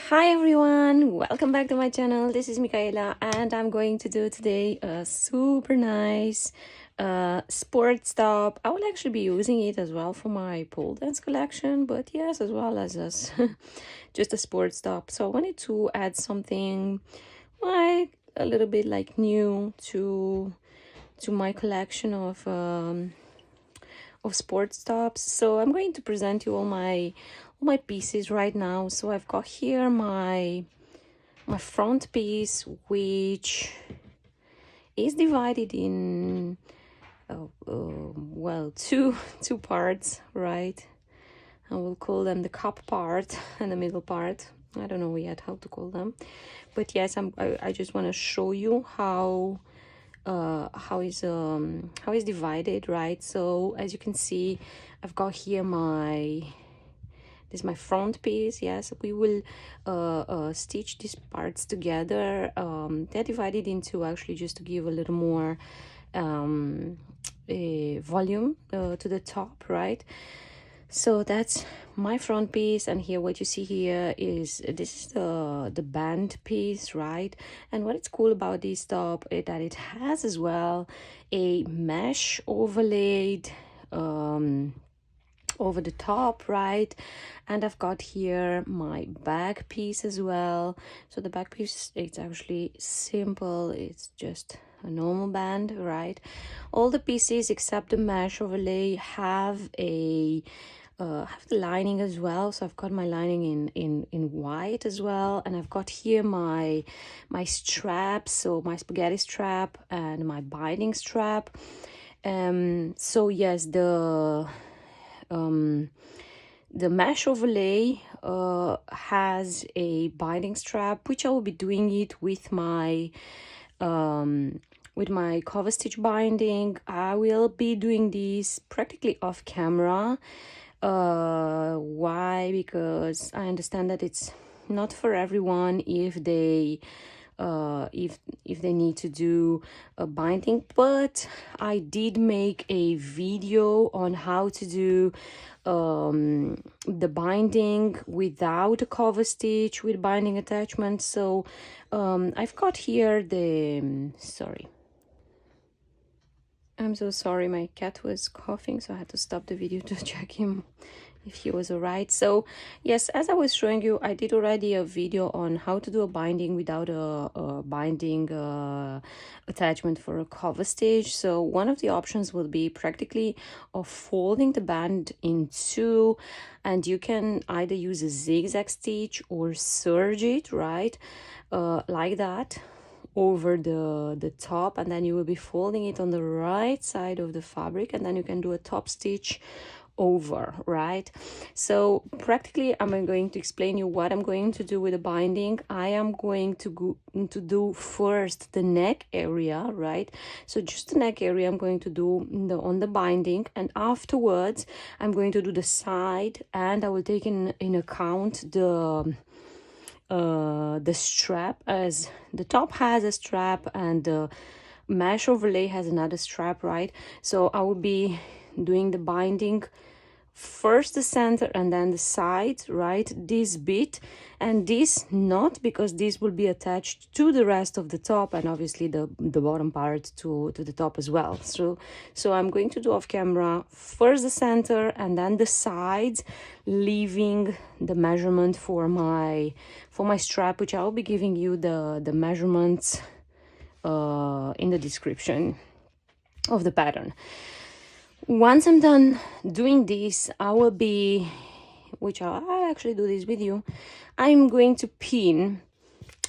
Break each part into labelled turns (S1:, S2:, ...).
S1: Hi everyone, welcome back to my channel. This is Michaela and I'm going to do today a super nice sports top. I will actually be using it as well for my pole dance collection, but yes, as well as just a sports top. So I wanted to add something like a little bit like new to my collection of sports tops. So I'm going to present you all my pieces right now. So I've got here my front piece, which is divided in well, two parts, right? I will call them the cup part and the middle part. I don't know yet how to call them, but yes, I just want to show you how is divided, right? So as you can see, I've got here this is my front piece. Yes, we will stitch these parts together. They're divided into, actually, just to give a little more volume to the top, right? So that's my front piece, and here what you see here is this is the band piece, right? And what is cool about this top is that it has as well a mesh overlaid over the top, right? And I've got here my back piece as well. So the back piece, it's actually simple, it's just a normal band, right? All the pieces except the mesh overlay have the lining as well. So I've got my lining in white as well, and I've got here my straps, so my spaghetti strap and my binding strap. So yes, the mesh overlay has a binding strap, which I will be doing it with my cover stitch binding. I will be doing this practically off camera. Why? Because I understand that it's not for everyone if they need to do a binding, but I did make a video on how to do the binding without a cover stitch with binding attachment. So I've got here the sorry, I'm so sorry, my cat was coughing, so I had to stop the video to check him if he was all right. So yes, as I was showing you, I did already a video on how to do a binding without a binding attachment for a cover stitch. So one of the options will be practically of folding the band in two, and you can either use a zigzag stitch or serge it, right, like that, over the top, and then you will be folding it on the right side of the fabric, and then you can do a top stitch over, right? So practically I'm going to explain you what I'm going to do with the binding. I am going to do first the neck area, right? So just the neck area I'm going to do on the binding, and afterwards I'm going to do the side, and I will take in account the strap, as the top has a strap and the mesh overlay has another strap, right? So I will be doing the binding first the center and then the sides, right? This bit and this not, because this will be attached to the rest of the top, and obviously the bottom part to the top as well. So I'm going to do off camera first the center and then the sides, leaving the measurement for my strap, which I'll be giving you the measurements in the description of the pattern. Once I'm done doing this, I will be, which I'll actually do this with you, I'm going to pin.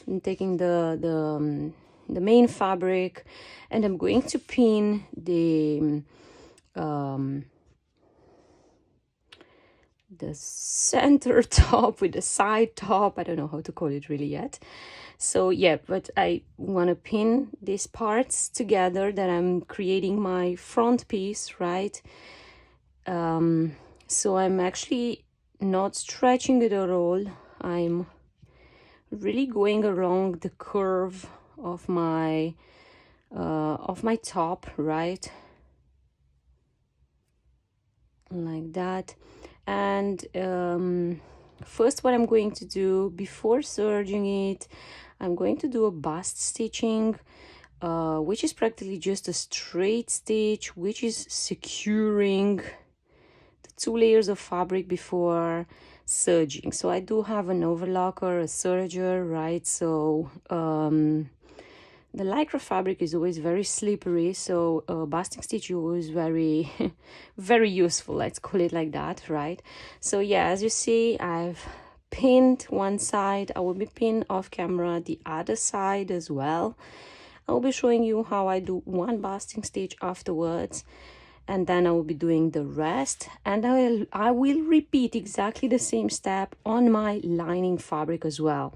S1: I'm taking the main fabric, and I'm going to pin the center top with the side top. I don't know how to call it really yet. So yeah, but I want to pin these parts together that I'm creating my front piece, right? So I'm actually not stretching it at all. I'm really going along the curve of my top, right? Like that. And First, what I'm going to do before serging it, I'm going to do a bust stitching, which is practically just a straight stitch, which is securing the 2 layers of fabric before serging. So I do have an overlocker, a serger, right? So the lycra fabric is always very slippery, so basting stitch is always very very useful, let's call it like that, right? So yeah, as you see, I've pinned one side. I will be pinned off camera the other side as well. I'll be showing you how I do one basting stitch afterwards, and then I will be doing the rest, and I will repeat exactly the same step on my lining fabric as well.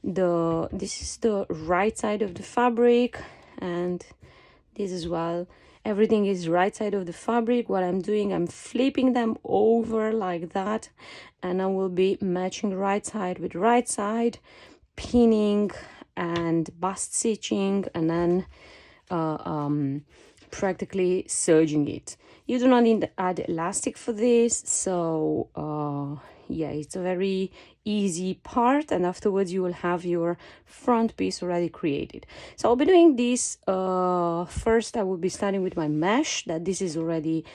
S1: This is the right side of the fabric, and this as well. Everything is right side of the fabric. What I'm doing, I'm flipping them over like that, and I will be matching right side with right side, pinning and bust stitching, and then practically serging it. You do not need to add elastic for this, so yeah, it's a very easy part, and afterwards you will have your front piece already created. So I'll be doing this first. I will be starting with my mesh, that this is already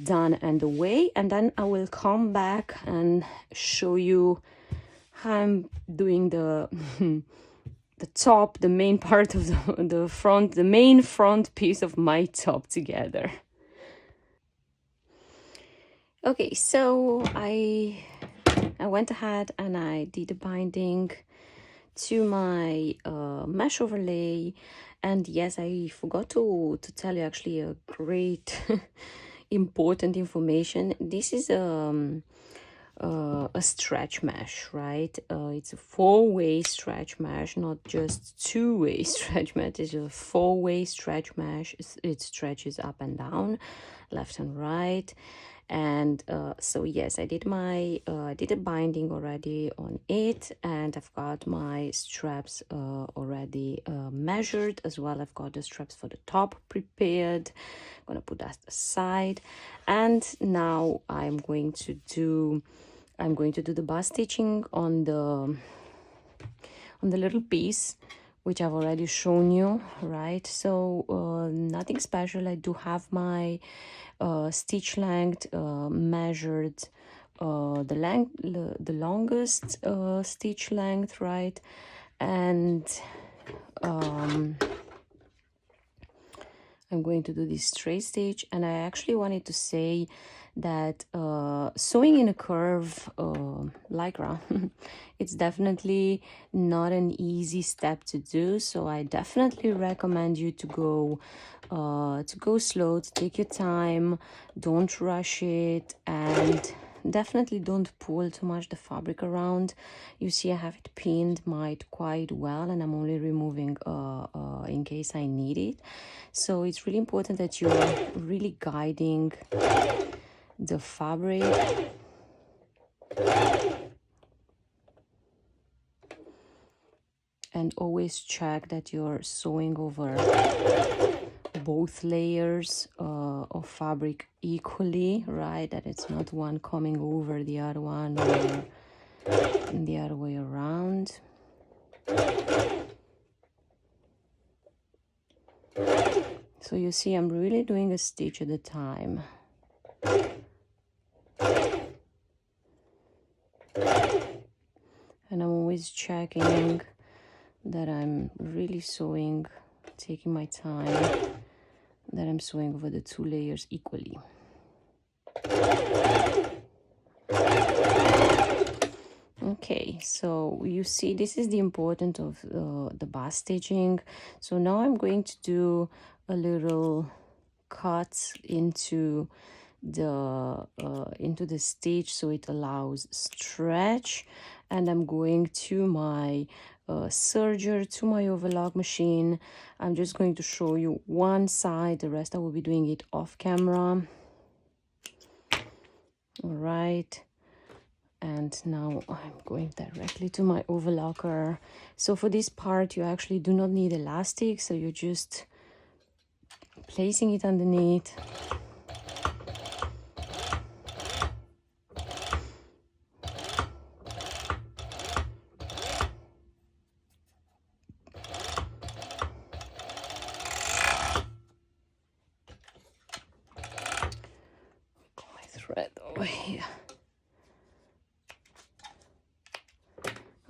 S1: done and away, and then I will come back and show you how I'm doing the the top, the main part of the front, the main front piece of my top together. Okay, so I went ahead and I did the binding to my mesh overlay, and yes, I forgot to tell you actually a great important information. This is a stretch mesh, right? It's a 4-way stretch mesh, not just 2-way stretch mesh. It's a 4-way stretch mesh. It stretches up and down, left and right. And so yes, I did a binding already on it, and I've got my straps already measured as well. I've got the straps for the top prepared. I'm gonna put that aside, and now I'm going to do the bust stitching on the little piece, which I've already shown you, right? So nothing special. I do have my stitch length measured, the longest stitch length, right? And I'm going to do this straight stitch, and I actually wanted to say that sewing in a curve lycra it's definitely not an easy step to do, so I definitely recommend you to go slow, to take your time, don't rush it, and definitely don't pull too much the fabric around. You see I have it pinned quite well, and I'm only removing in case I need it. So it's really important that you're really guiding the fabric and always check that you're sewing over both layers of fabric equally, right? That it's not one coming over the other one or the other way around. So you see I'm really doing a stitch at a time. And I'm always checking that I'm really sewing, taking my time, that I'm sewing over the 2 layers equally. Okay, so you see this is the importance of the bust stitching. So now I'm going to do a little cut into the stitch so it allows stretch, and I'm going to my serger, to my overlock machine. I'm just going to show you one side, the rest I will be doing it off camera. All right, and now I'm going directly to my overlocker. So for this part you actually do not need elastic, so you're just placing it underneath.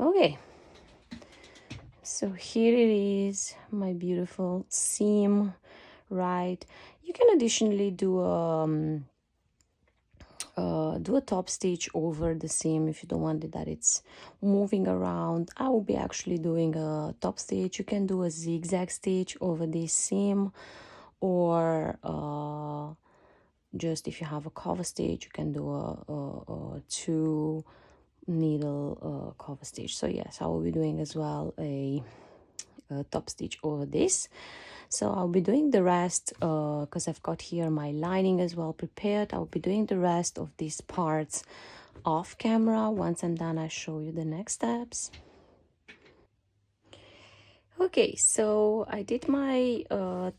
S1: Okay, so here it is, my beautiful seam, right? You can additionally do a top stitch over the seam if you don't want it that it's moving around. I will be actually doing a top stitch. You can do a zigzag stitch over this seam, or just if you have a cover stitch, you can do a two needle cover stitch. So yes, I will be doing as well a top stitch over this. So I'll be doing the rest because I've got here my lining as well prepared. I'll be doing the rest of these parts off camera. Once I'm done, I'll show you the next steps. Okay, so I did my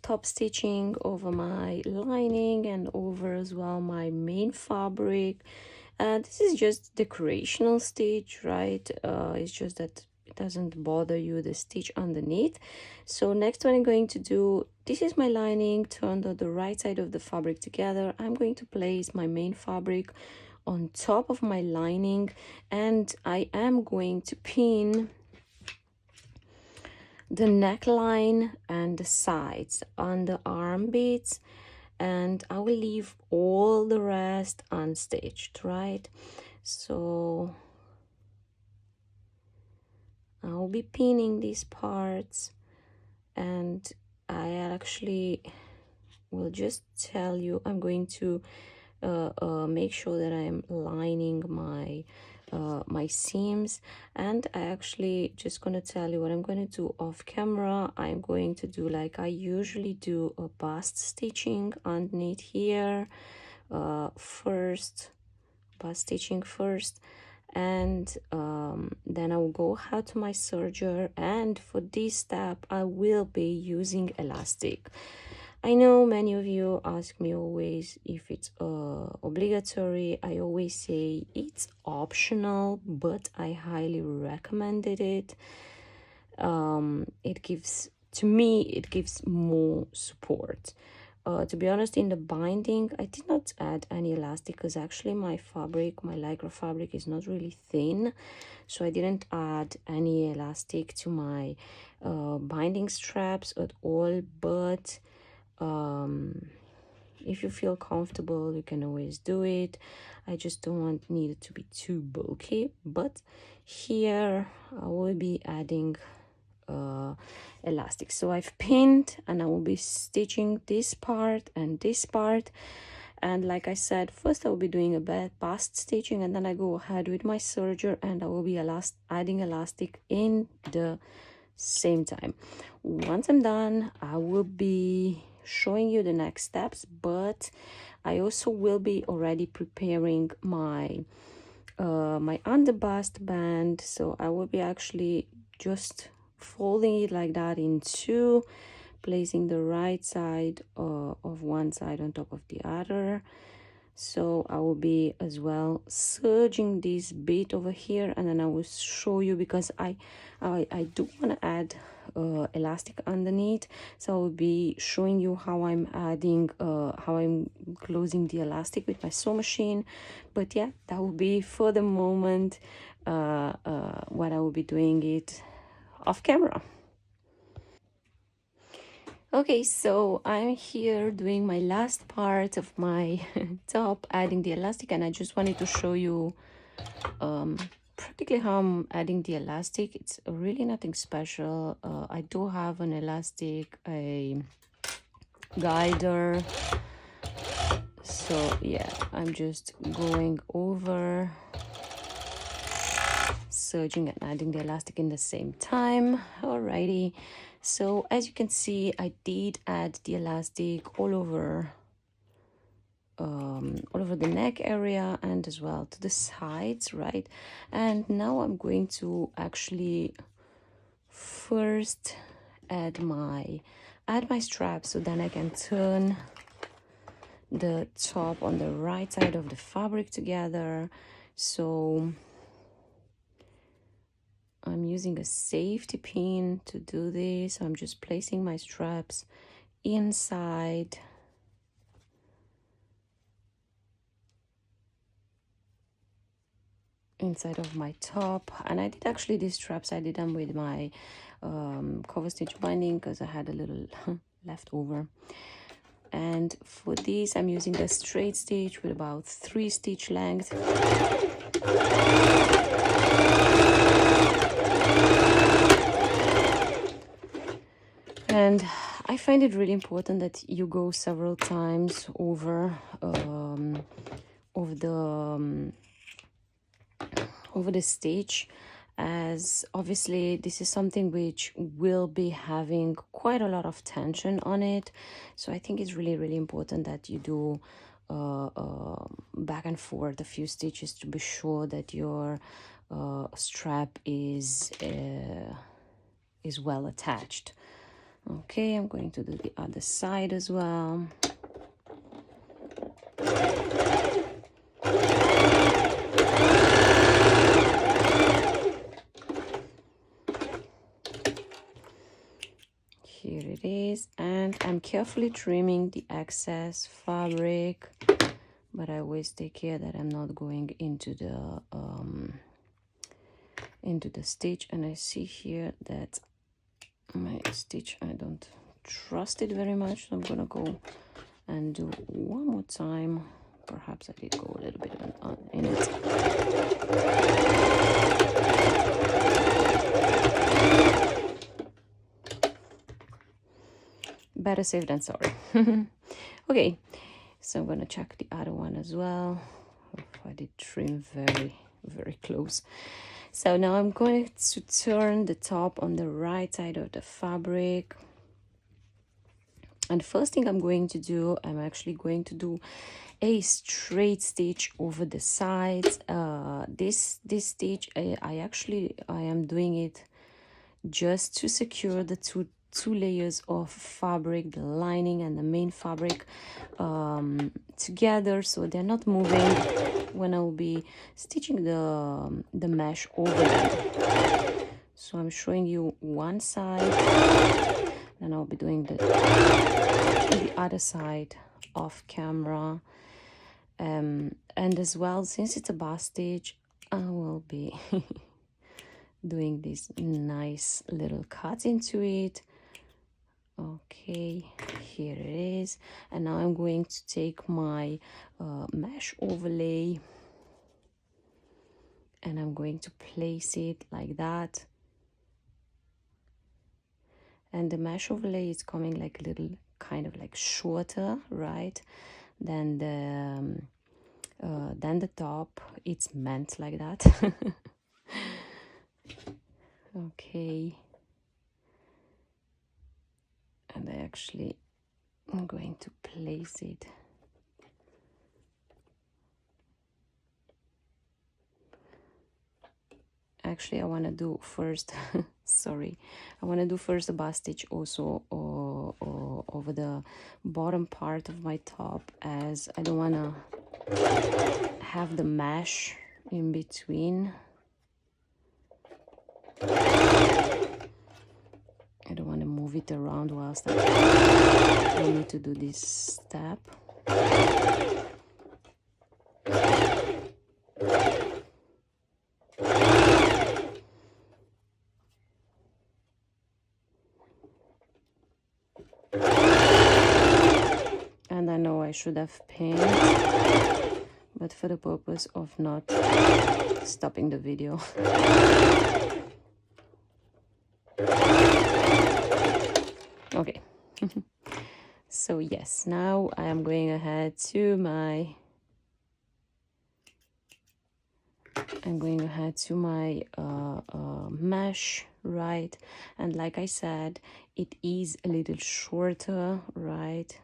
S1: top stitching over my lining and over as well my main fabric. This is just decorational stitch, right? It's just that it doesn't bother you the stitch underneath. So next what I'm going to do, this is my lining turned on the right side of the fabric together. I'm going to place my main fabric on top of my lining, and I am going to pin the neckline and the sides on the armpits, and I will leave all the rest unstitched, right? So I'll be pinning these parts, and I actually will just tell you, I'm going to make sure that I'm lining my seams, and I actually just gonna tell you what I'm going to do off camera. I'm going to do like I usually do, a bust stitching underneath here first, bust stitching first, and then I will go out to my serger, and for this step I will be using elastic. I know many of you ask me always if it's obligatory. I always say it's optional, but I highly recommended it. It gives, to me, it gives more support. To be honest, in the binding, I did not add any elastic because actually my fabric, my lycra fabric is not really thin. So I didn't add any elastic to my binding straps at all. But if you feel comfortable, you can always do it. I just don't need it to be too bulky. But here I will be adding elastic. So I've pinned, and I will be stitching this part and this part. And like I said, first I will be doing a bust stitching, and then I go ahead with my serger, and I will be adding elastic in the same time. Once I'm done, I will be showing you the next steps, but I also will be already preparing my my underbust band. So I will be actually just folding it like that in two, placing the right side of one side on top of the other. So I will be as well serging this bit over here, and then I will show you, because I do want to add elastic underneath. So I will be showing you how I'm adding how I'm closing the elastic with my sew machine. But yeah, that will be for the moment what I will be doing it off camera. Okay, so I'm here doing my last part of my top, adding the elastic, and I just wanted to show you practically how I'm adding the elastic. It's really nothing special. I do have an elastic, a guider. So yeah, I'm just going over, serging and adding the elastic in the same time. Alrighty, so as you can see, I did add the elastic all over the neck area and as well to the sides, right? And now I'm going to actually first add my strap, so then I can turn the top on the right side of the fabric together. So I'm using a safety pin to do this. I'm just placing my straps inside, inside of my top. And I did actually these straps, I did them with my cover stitch binding because I had a little left over. And for this I'm using a straight stitch with about 3 stitch length. And I find it really important that you go several times over the stitch, as obviously this is something which will be having quite a lot of tension on it. So I think it's really important that you do back and forth a few stitches to be sure that your strap is well attached. Okay, I'm going to do the other side as well. Here it is, and I'm carefully trimming the excess fabric, but I always take care that I'm not going into the stitch. And I see here that my stitch, I don't trust it very much, so I'm gonna go and do one more time. Perhaps I did go a little bit in it. Better safe than sorry. Okay, so I'm gonna check the other one as well. I did trim very close. So now I'm going to turn the top on the right side of the fabric. And the first thing I'm going to do, I'm actually going to do a straight stitch over the sides. This stitch, I am doing it just to secure the two layers of fabric, the lining and the main fabric together, so they're not moving when I'll be stitching the mesh over them. So I'm showing you one side, and I'll be doing the other side off camera. And as well, since it's a bust stitch, I will be doing these nice little cuts into it. Okay, here it is. And now I'm going to take my mesh overlay, and I'm going to place it like that. And the mesh overlay is coming like a little kind of like shorter, right, than the top. It's meant like that. Okay, and I'm going to place it I want to do first sorry, I want to do first a bust stitch also over the bottom part of my top, as I don't want to have the mesh in between. I don't want to move it around whilst I need to do this step. And I know I should have pinned, but for the purpose of not stopping the video. Okay. So yes, now I am going ahead to my mesh, right? And like I said, it is a little shorter, right,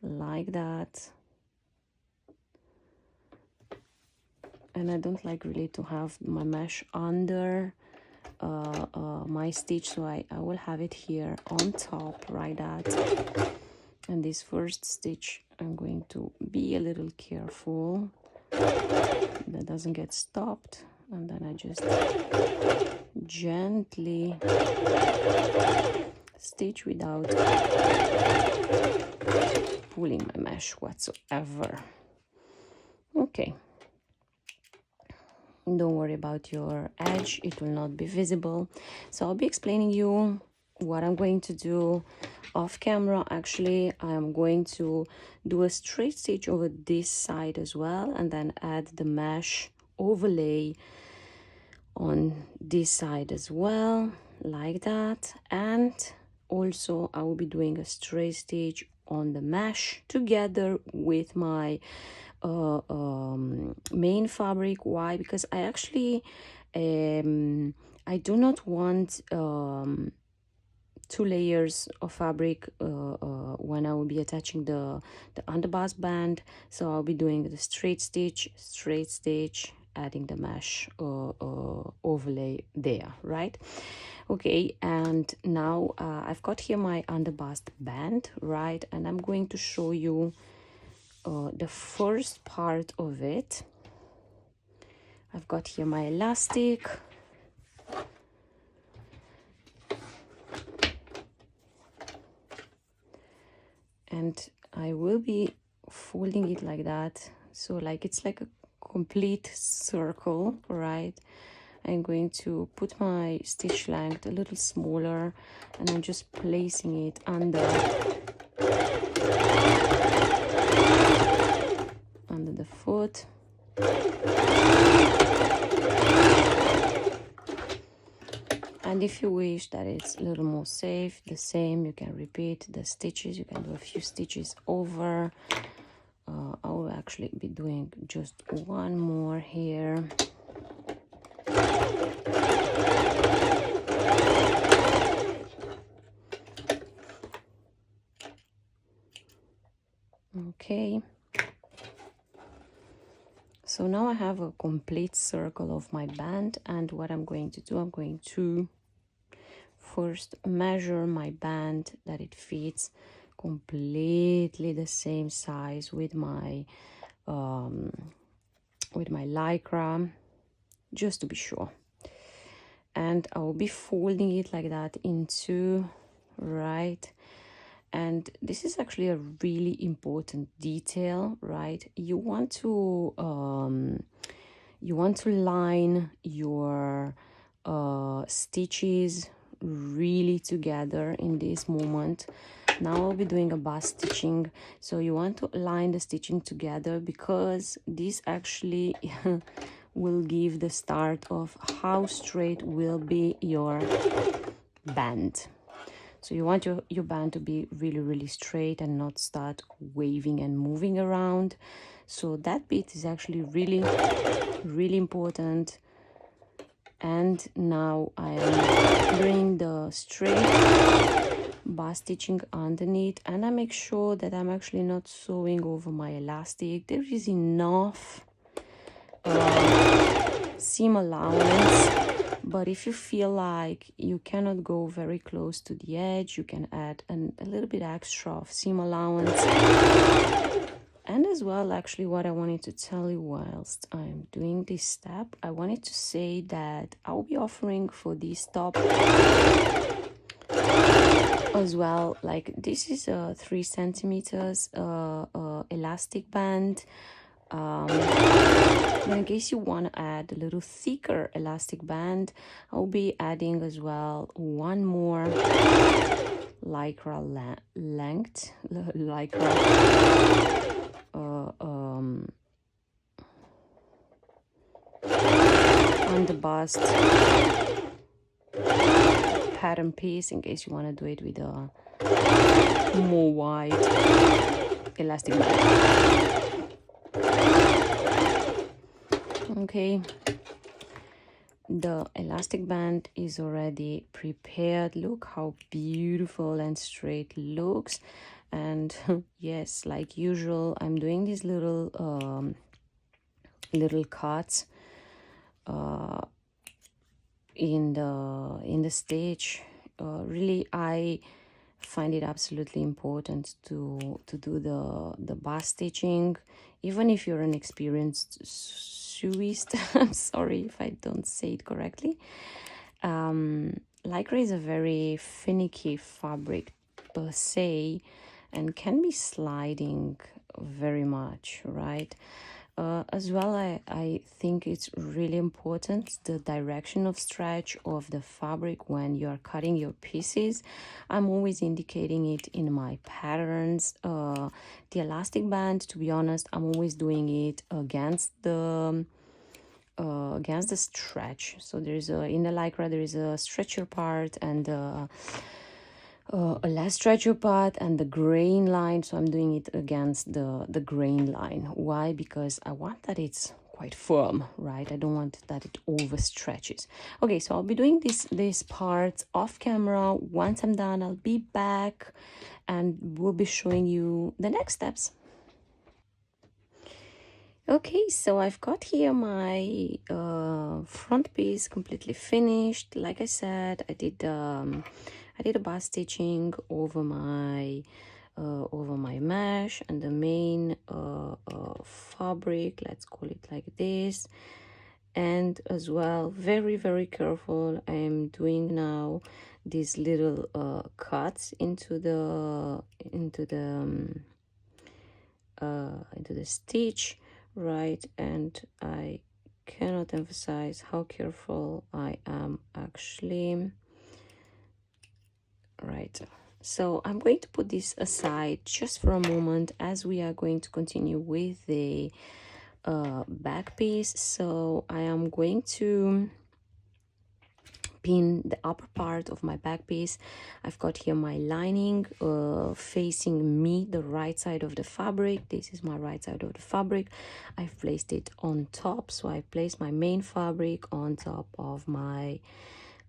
S1: like that. And I don't like really to have my mesh under my stitch, so I will have it here on top, like that. And this first stitch, I'm going to be a little careful that doesn't get stopped, and then I just gently stitch without pulling my mesh whatsoever. Okay. Don't worry about your edge, it will not be visible. So I'll be explaining you what I'm going to do off camera. Actually, I'm going to do a straight stitch over this side as well, and then add the mesh overlay on this side as well, like that. And also I will be doing a straight stitch on the mesh together with my main fabric. Why? Because I actually I do not want 2 layers of fabric when I will be attaching the underbust band. So I'll be doing the straight stitch, adding the mesh overlay there, right? Okay, and now I've got here my underbust band, right? And I'm going to show you the first part of it. I've got here my elastic. And I will be folding it like that, so like it's like a complete circle, right? I'm going to put my stitch length a little smaller, and I'm just placing it under the foot. And if you wish that it's a little more safe, the same, you can repeat the stitches. You can do a few stitches over. I will actually be doing just one more here. Okay. So now I have a complete circle of my band, and what I'm going to do, I'm going to first measure my band that it fits completely the same size with my lycra, just to be sure. And I will be folding it like that in two, right? And this is actually a really important detail, right? You want to line your stitches really together in this moment. Now I'll be doing a bust stitching, so you want to line the stitching together, because this actually will give the start of how straight will be your band. So you want your band to be really, really straight and not start waving and moving around. So that bit is actually really, really important. And now I am doing the straight bust stitching underneath, and I make sure that I'm actually not sewing over my elastic. There is enough seam allowance, but if you feel like you cannot go very close to the edge, you can add a little bit extra of seam allowance. And as well, actually, what I wanted to tell you whilst I'm doing this step, I wanted to say that I'll be offering for this top as well, like this is a 3 centimeters elastic band. In case you want to add a little thicker elastic band, I'll be adding as well one more lycra length, lycra on the bust pattern piece, in case you want to do it with a more wide elastic band. Okay, the elastic band is already prepared. Look how beautiful and straight it looks. And yes, like usual, I'm doing these little cuts in the stitch. Really, I find it absolutely important to do the bust stitching, even if you're an experienced sewist. I'm sorry if I don't say it correctly. Lycra is a very finicky fabric per se, and can be sliding very much, right? As well, I think it's really important the direction of stretch of the fabric when you're cutting your pieces. I'm always indicating it in my patterns. The elastic band, to be honest, I'm always doing it against the stretch. So there's in the lycra there is a stretcher part and a less stretcher part and the grain line. So I'm doing it against the grain line. Why? Because I want that it's quite firm, right? I don't want that it overstretches. Okay, so I'll be doing this part off camera. Once I'm done, I'll be back and we'll be showing you the next steps. Okay, so I've got here my front piece completely finished. Like I said, I did a bust stitching over my mesh and the main fabric, let's call it like this. And as well, very, very careful, I'm doing now these little cuts into the stitch, right? And I cannot emphasize how careful I am actually, right? So I'm going to put this aside just for a moment as we are going to continue with the back piece. So I am going to pin the upper part of my back piece. I've got here my lining facing me, the right side of the fabric. This is my right side of the fabric. I've placed it on top, so I placed my main fabric on top of my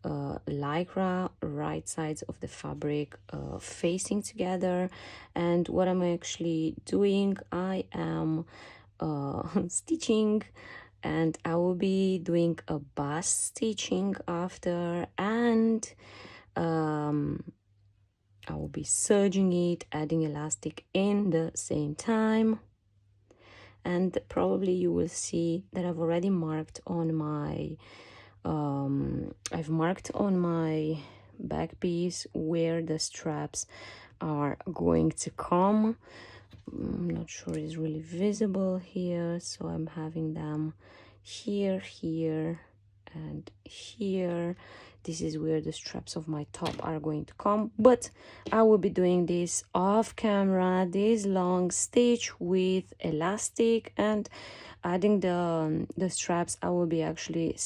S1: lycra, right sides of the fabric facing together. And what I'm actually doing, I am stitching, and I will be doing a bust stitching after, and I will be serging it, adding elastic in the same time. And probably you will see that I've already marked on my I've marked on my back piece where the straps are going to come. I'm not sure it's really visible here, so I'm having them here, here, and here. This is where the straps of my top are going to come, but I will be doing this off camera, this long stitch with elastic, and adding the straps. I will be actually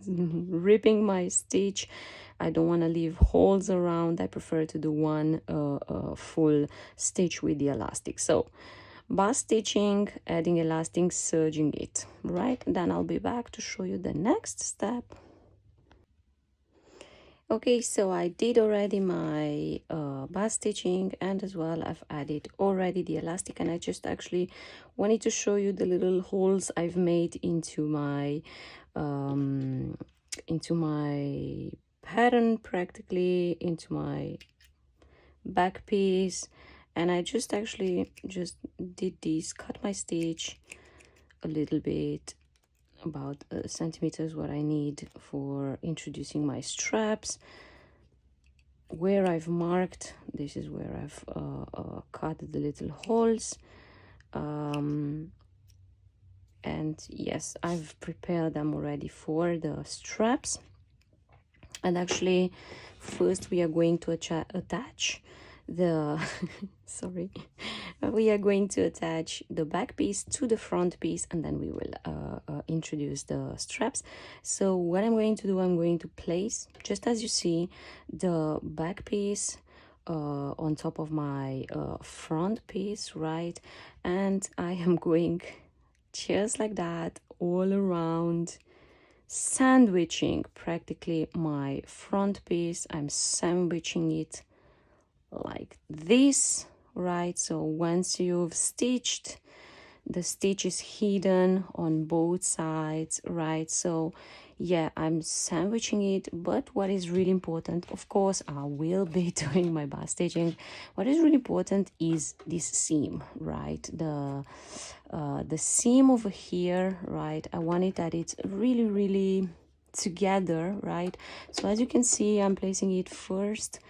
S1: ripping my stitch. I don't want to leave holes around. I prefer to do one full stitch with the elastic. So bust stitching, adding elastic, serging it, right? Then I'll be back to show you the next step. Okay, so I did already my bust stitching, and as well I've added already the elastic, and I just actually wanted to show you the little holes I've made into my pattern, practically into my back piece. And I just actually just did this, cut my stitch a little bit, about centimeters what I need for introducing my straps. Where I've marked, this is where I've cut the little holes, and yes, I've prepared them already for the straps. And actually first we are going to attach the sorry, we are going to attach the back piece to the front piece, and then we will introduce the straps. So what I'm going to do, I'm going to place, just as you see, the back piece on top of my front piece, right? And I am going just like that all around, sandwiching practically my front piece. I'm sandwiching it like this, right? So once you've stitched, the stitch is hidden on both sides, right? So yeah, I'm sandwiching it. But what is really important, of course, I will be doing my bust stitching. What is really important is this seam, right? The seam over here, right? I want it that it's really together, right? So as you can see, I'm placing it first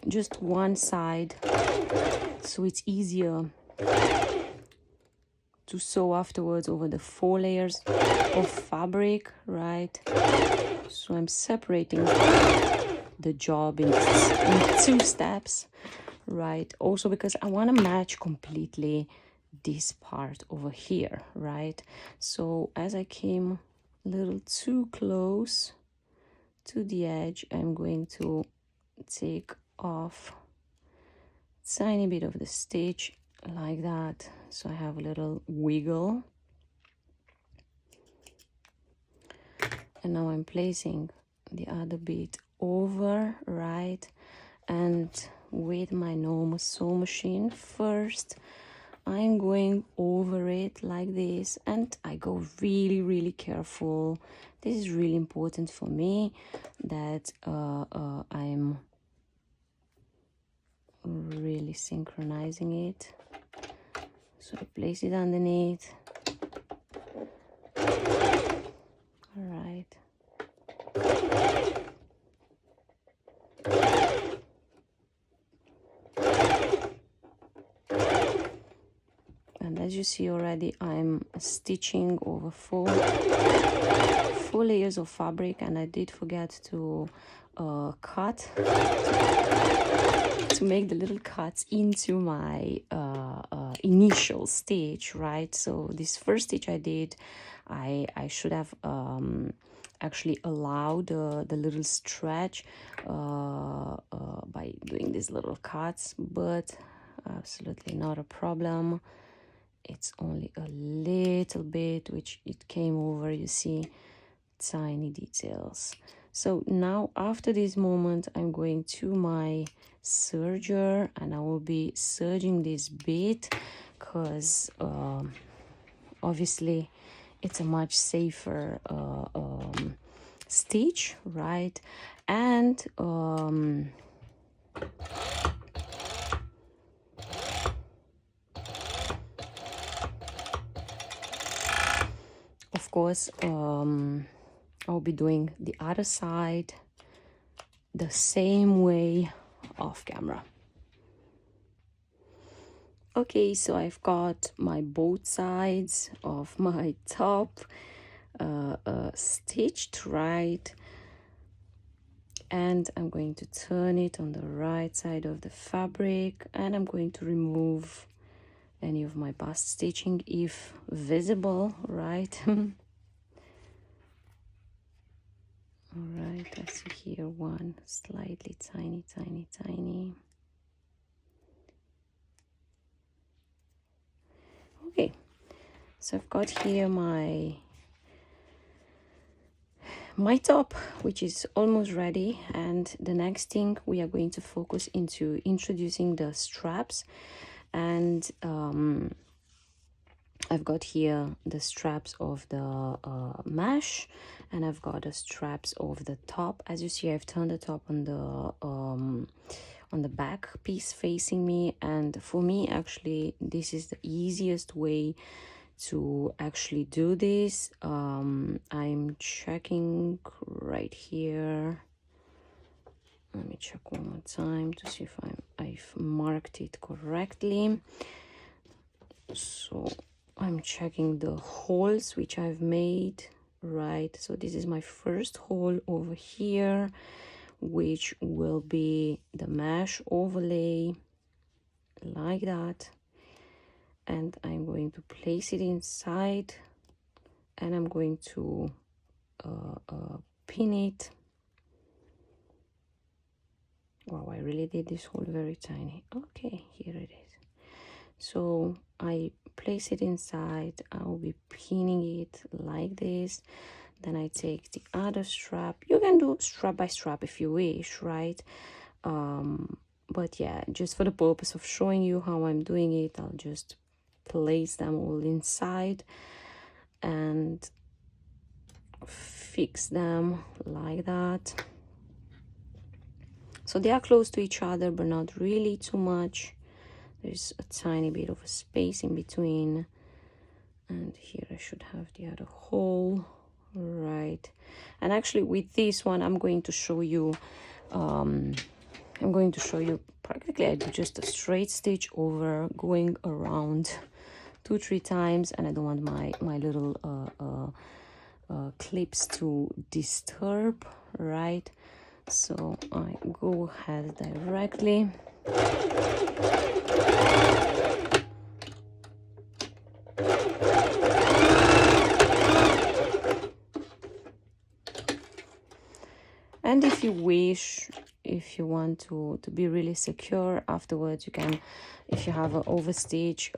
S1: just one side, so it's easier to sew afterwards over the 4 layers of fabric, right? So I'm separating the job in 2 steps, right? Also because I want to match completely this part over here, right? So as I came a little too close to the edge, I'm going to take off tiny bit of the stitch like that, so I have a little wiggle. And now I'm placing the other bit over, right? And with my normal sew machine, first I'm going over it like this, and I go really careful. This is really important for me, that I'm really synchronizing it. So I place it underneath. All right. And as you see already, I'm stitching over four layers of fabric, and I did forget to cut, to make the little cuts into my initial stitch, right? So this first stitch I did, I should have actually allowed the little stretch by doing these little cuts, but absolutely not a problem. It's only a little bit, which it came over, you see, tiny details. So now after this moment, I'm going to my serger, and I will be serging this bit, because obviously it's a much safer stitch, right? And of course, I'll be doing the other side the same way off camera. Okay, so I've got my both sides of my top stitched, right? And I'm going to turn it on the right side of the fabric, and I'm going to remove any of my bust stitching if visible, right? All right, I see here one slightly tiny. Okay, so I've got here my top, which is almost ready, and the next thing we are going to focus into introducing the straps. And I've got here the straps of the mesh, and I've got the straps of the top. As you see, I've turned the top on the back piece facing me, and for me, actually, this is the easiest way to actually do this. I'm checking right here. Let me check one more time to see if I've marked it correctly. So I'm checking the holes which I've made, right? So this is my first hole over here, which will be the mesh overlay, like that. And I'm going to place it inside, and I'm going to pin it. Wow, I really did this hole very tiny. Okay, here it is. So I place it inside. I will be pinning it like this. Then I take the other strap. You can do strap by strap if you wish, right? But yeah, just for the purpose of showing you how I'm doing it, I'll just place them all inside and fix them like that. So they are close to each other, but not really too much. There's a tiny bit of a space in between. And here I should have the other hole, right? And actually with this one, I'm going to show you I'm going to show you practically I do just a straight stitch over, going around 2-3 times, and I don't want my little clips to disturb, right? So I go ahead directly. And if you wish, if you want to be really secure afterwards, you can, if you have an overstitch,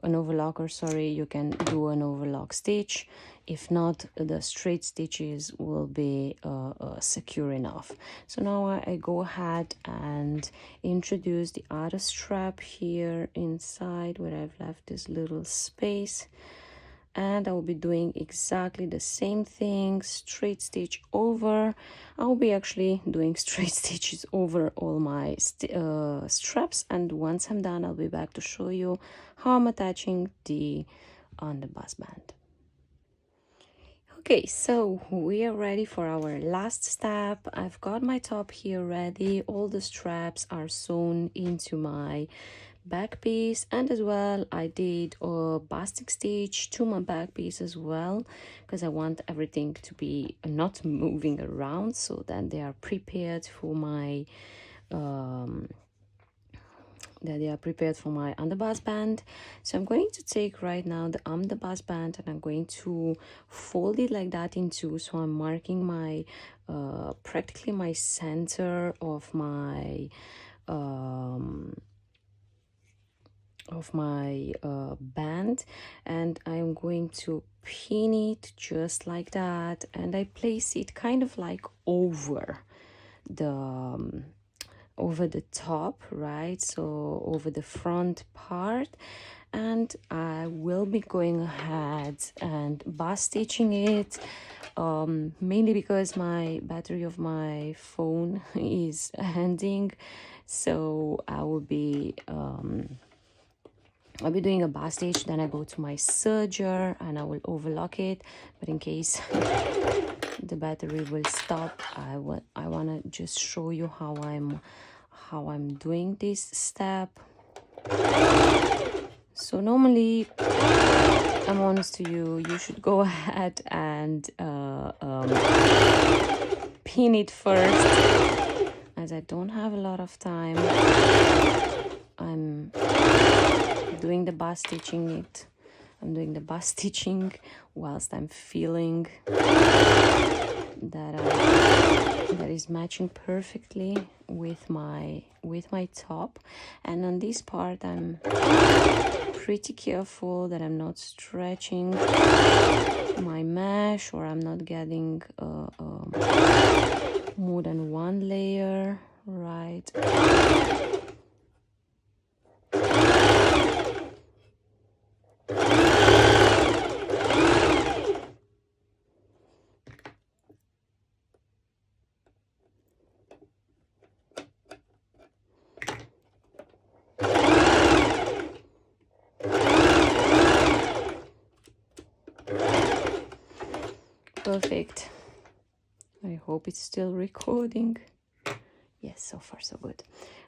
S1: an overlocker, sorry, you can do an overlock stitch. If not, the straight stitches will be secure enough. So now I go ahead and introduce the other strap here inside where I've left this little space. And I will be doing exactly the same thing, straight stitch over. I'll be actually doing straight stitches over all my straps, and once I'm done, I'll be back to show you how I'm attaching the underbust band. Okay, so we are ready for our last step. I've got my top here ready. All the straps are sewn into my back piece, and as well I did a basting stitch to my back piece as well, because I want everything to be not moving around, so that they are prepared for my underbust band. So I'm going to take right now the underbust band and I'm going to fold it like that in two. So I'm marking my practically my center of my band, and I'm going to pin it just like that, and I place it kind of like over the top, right? So over the front part, and I will be going ahead and bust stitching it, mainly because my battery of my phone is ending, so I'll be doing a bust stitch, then I go to my serger and I will overlock it. But in case the battery will stop, I want to just show you how I'm doing this step. So normally, I'm honest to you, you should go ahead and pin it first. As I don't have a lot of time, I'm doing the bust stitching whilst I'm feeling that is matching perfectly with my top. And on this part I'm pretty careful that I'm not stretching my mesh, or I'm not getting more than one layer, right? Perfect. I hope it's still recording. Yes, so far so good.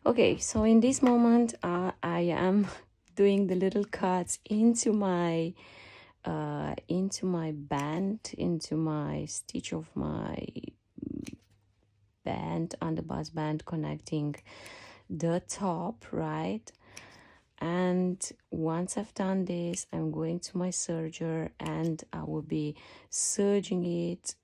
S1: Okay, so in this moment I am doing the little cuts into my band, into my stitch of my band, underbust band, connecting the top, right? And once I've done this, I'm going to my serger and I will be serging it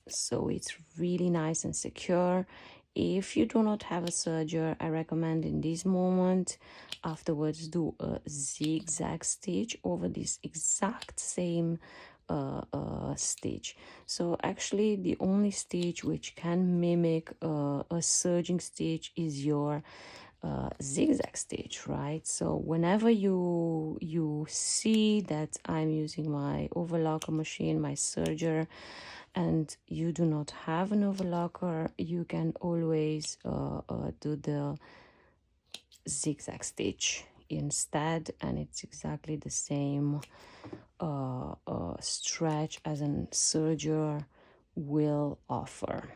S1: so it's really nice and secure. If you do not have a serger, I recommend in this moment afterwards do a zigzag stitch over this exact same stitch. So actually the only stitch which can mimic a serging stitch is your zigzag stitch, right? So whenever you see that I'm using my overlocker machine, my serger, and you do not have an overlocker, you can always do the zigzag stitch instead, and it's exactly the same stretch as an serger will offer.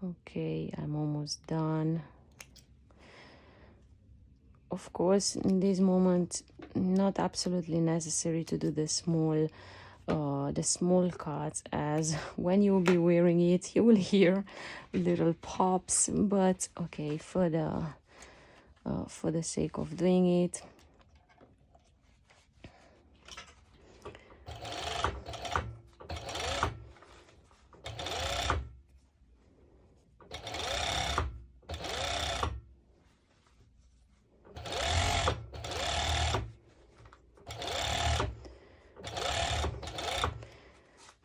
S1: Okay, I'm almost done. Of course, in this moment, not absolutely necessary to do the small cuts, as when you'll be wearing it, you will hear little pops. But okay, for the sake of doing it,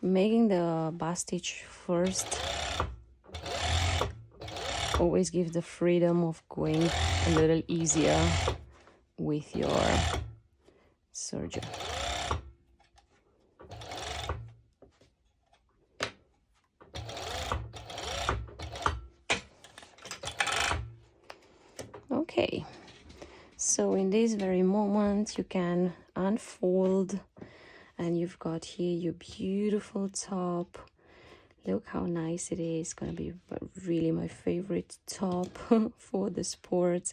S1: making the bust stitch first always gives the freedom of going a little easier with your serger. Okay, so in this very moment you can unfold, and you've got here your beautiful top. Look how nice it is. Gonna be really my favorite top for the sports.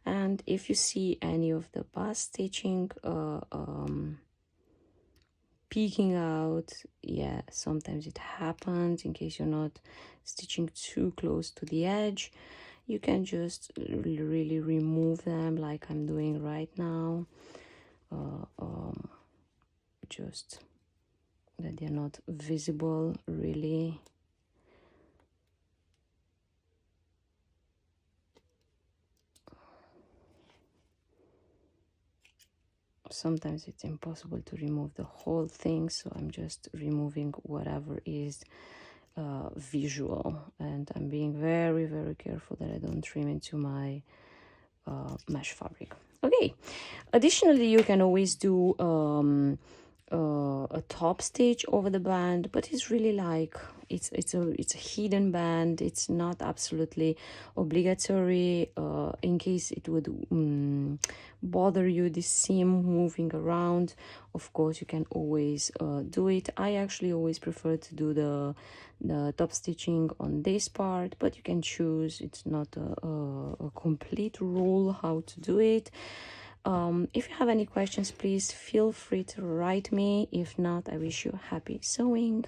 S1: And if you see any of the bust stitching peeking out, yeah, sometimes it happens. In case you're not stitching too close to the edge, you can just really remove them like I'm doing right now. Just that they're not visible really. Sometimes it's impossible to remove the whole thing, so I'm just removing whatever is visual, and I'm being very careful that I don't trim into my mesh fabric. Okay, additionally you can always do a top stitch over the band, but it's really like it's a hidden band. It's not absolutely obligatory. In case it would bother you, this seam moving around, of course you can always do it. I actually always prefer to do the top stitching on this part, but you can choose. It's not a complete rule how to do it. If you have any questions, please feel free to write me. If not, I wish you happy sewing.